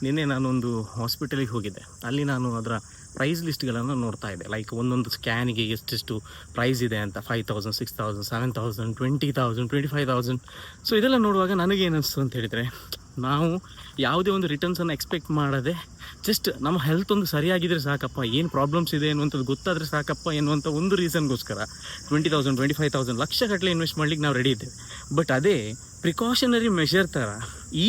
ನಿನ್ನೆ ನಾನೊಂದು ಹಾಸ್ಪಿಟಲಿಗೆ ಹೋಗಿದ್ದೆ. ಅಲ್ಲಿ ನಾನು ಅದರ ಪ್ರೈಸ್ ಲಿಸ್ಟ್ಗಳನ್ನು ನೋಡ್ತಾ ಇದ್ದೆ. ಲೈಕ್ ಒಂದೊಂದು ಸ್ಕ್ಯಾನಿಗೆ ಎಷ್ಟೆಷ್ಟು ಪ್ರೈಸ್ ಇದೆ ಅಂತ, 5000, 6000, 7000, 20,000, 25,000. ಸೊ ಇದೆಲ್ಲ ನೋಡುವಾಗ ನನಗೇನು ಅನಿಸ್ತು ಅಂತ ಹೇಳಿದರೆ, ನಾವು ಯಾವುದೇ ಒಂದು ರಿಟರ್ನ್ಸನ್ನು ಎಕ್ಸ್ಪೆಕ್ಟ್ ಮಾಡದೆ ಜಸ್ಟ್ ನಮ್ಮ ಹೆಲ್ತ್ ಒಂದು ಸರಿಯಾಗಿದ್ದರೆ ಸಾಕಪ್ಪ, ಏನು ಪ್ರಾಬ್ಲಮ್ಸ್ ಇದೆ ಅನ್ನುವಂಥದ್ದು ಗೊತ್ತಾದರೆ ಸಾಕಪ್ಪ ಎನ್ನುವಂಥ ಒಂದು ರೀಸನ್ಗೋಸ್ಕರ 20,000, 25,000 ಲಕ್ಷಗಟ್ಟಲೆ ಇನ್ವೆಸ್ಟ್ ಮಾಡ್ಲಿಕ್ಕೆ ನಾವು ರೆಡಿ ಇದ್ದೇವೆ. ಬಟ್ ಅದೇ ಪ್ರಿಕಾಷನರಿ ಮೆಷರ್ ಥರ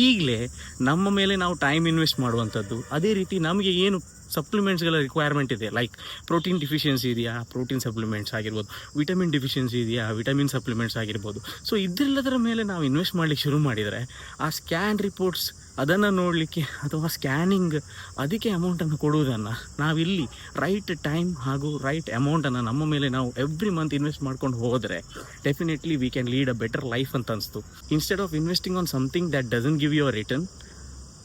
ಈಗಲೇ ನಮ್ಮ ಮೇಲೆ ನಾವು ಟೈಮ್ ಇನ್ವೆಸ್ಟ್ ಮಾಡುವಂಥದ್ದು. ಅದೇ ರೀತಿ ನಮಗೆ ಏನು ಸಪ್ಲಿಮೆಂಟ್ಸ್ಗಳ ರಿಕ್ವೈರ್ಮೆಂಟ್ ಇದೆ, ಲೈಕ್ ಪ್ರೋಟೀನ್ ಡಿಫಿಷಿಯನ್ಸಿ ಇದೆಯಾ, ಪ್ರೋಟೀನ್ ಸಪ್ಲಿಮೆಂಟ್ಸ್ ಆಗಿರ್ಬೋದು, ವಿಟಮಿನ್ ಡಿಫಿಷಿಯನ್ಸಿ ಇದೆಯಾ, ವಿಟಮಿನ್ ಸಪ್ಲಿಮೆಂಟ್ಸ್ ಆಗಿರ್ಬೋದು. ಸೊ ಇದೆಲ್ಲದರ ಮೇಲೆ ನಾವು ಇನ್ವೆಸ್ಟ್ ಮಾಡಲಿಕ್ಕೆ ಶುರು ಮಾಡಿದರೆ ಆ ಸ್ಕ್ಯಾನ್ ರಿಪೋರ್ಟ್ಸ್ ಅದನ್ನು ನೋಡಲಿಕ್ಕೆ ಅಥವಾ ಸ್ಕ್ಯಾನಿಂಗ್ ಅದಕ್ಕೆ ಅಮೌಂಟನ್ನು ಕೊಡುವುದನ್ನು ನಾವಿಲ್ಲಿ ರೈಟ್ ಟೈಮ್ ಹಾಗೂ ರೈಟ್ ಅಮೌಂಟನ್ನು ನಮ್ಮ ಮೇಲೆ ನಾವು ಎವ್ರಿ ಮಂತ್ ಇನ್ವೆಸ್ಟ್ ಮಾಡ್ಕೊಂಡು ಹೋದರೆ definitely we can lead a better life ಅಂತ ಅನಿಸ್ತು. Instead of investing on something that doesn't give you a return,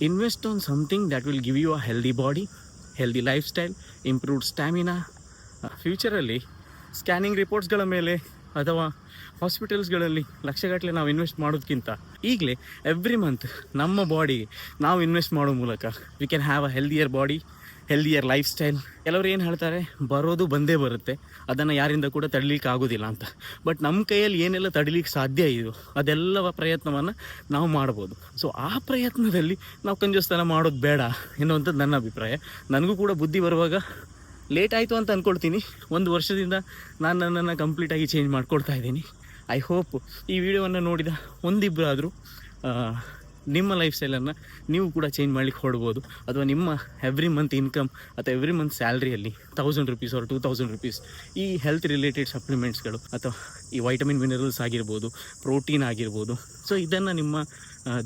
invest on something that will give you a healthy body, healthy lifestyle, improved stamina. ಫ್ಯೂಚರಲ್ಲಿ ಸ್ಕ್ಯಾನಿಂಗ್ ರಿಪೋರ್ಟ್ಸ್ಗಳ ಮೇಲೆ ಅಥವಾ ಹಾಸ್ಪಿಟಲ್ಸ್ಗಳಲ್ಲಿ ಲಕ್ಷಗಟ್ಟಲೆ ನಾವು invest ಮಾಡೋದಕ್ಕಿಂತ ಈಗಲೇ ಎವ್ರಿ ಮಂತ್ ನಮ್ಮ ಬಾಡಿಗೆ ನಾವು ಇನ್ವೆಸ್ಟ್ ಮಾಡೋ ಮೂಲಕ we can have a healthier body, healthier life style. ಕೆಲವರು ಏನು ಹೇಳ್ತಾರೆ, ಬರೋದು ಬಂದೇ ಬರುತ್ತೆ, ಅದನ್ನು ಯಾರಿಂದ ಕೂಡ ತಡೀಲಿಕ್ಕೆ ಆಗೋದಿಲ್ಲ ಅಂತ. ಬಟ್ ನಮ್ಮ ಕೈಯಲ್ಲಿ ಏನೆಲ್ಲ ತಡೀಲಿಕ್ಕೆ ಸಾಧ್ಯ ಇದೆಯೋ ಅದೆಲ್ಲ ಪ್ರಯತ್ನವನ್ನು ನಾವು ಮಾಡ್ಬೋದು. ಸೊ ಆ ಪ್ರಯತ್ನದಲ್ಲಿ ನಾವು ಕಂಜೂಸ್ತನ ಮಾಡೋದು ಬೇಡ ಎನ್ನುವಂಥದ್ದು ನನ್ನ ಅಭಿಪ್ರಾಯ. ನನಗೂ ಕೂಡ ಬುದ್ಧಿ ಬರುವಾಗ ಲೇಟ್ ಆಯಿತು ಅಂತ ಅಂದ್ಕೊಳ್ತೀನಿ. 1 ವರ್ಷದಿಂದ ನಾನು ನನ್ನನ್ನು ಕಂಪ್ಲೀಟಾಗಿ ಚೇಂಜ್ ಮಾಡ್ಕೊಳ್ತಾ ಇದ್ದೀನಿ. ಐ ಹೋಪ್ ಈ ವಿಡಿಯೋವನ್ನು ನೋಡಿದ ಒಂದಿಬ್ಬರಾದರೂ ನಿಮ್ಮ ಲೈಫ್ ಸ್ಟೈಲನ್ನು ನೀವು ಕೂಡ ಚೇಂಜ್ ಮಾಡಲಿಕ್ಕೆ ಹೊಡ್ಬೋದು. ಅಥವಾ ನಿಮ್ಮ ಎವ್ರಿ ಮಂತ್ ಇನ್ಕಮ್ ಅಥವಾ ಎವ್ರಿ ಮಂತ್ ಸ್ಯಾಲ್ರಿಯಲ್ಲಿ 1000 rupees or 2000 rupees ಈ ಹೆಲ್ತ್ ರಿಲೇಟೆಡ್ ಸಪ್ಲಿಮೆಂಟ್ಸ್ಗಳು ಅಥವಾ ಈ ವೈಟಮಿನ್ ಮಿನರಲ್ಸ್ ಆಗಿರ್ಬೋದು, ಪ್ರೋಟೀನ್ ಆಗಿರ್ಬೋದು, ಸೊ ಇದನ್ನು ನಿಮ್ಮ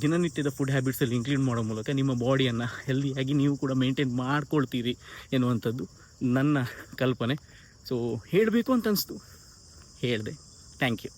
ದಿನನಿತ್ಯದ ಫುಡ್ ಹ್ಯಾಬಿಟ್ಸಲ್ಲಿ ಇನ್ಕ್ಲೂಡ್ ಮಾಡೋ ಮೂಲಕ ನಿಮ್ಮ ಬಾಡಿಯನ್ನು ಹೆಲ್ದಿಯಾಗಿ ನೀವು ಕೂಡ ಮೇಂಟೈನ್ ಮಾಡ್ಕೊಳ್ತೀರಿ ಎನ್ನುವಂಥದ್ದು ನನ್ನ ಕಲ್ಪನೆ. ಸೊ ಹೇಳಬೇಕು ಅಂತ ಅನಿಸ್ತು, ಹೇಳಿದೆ. Thank you.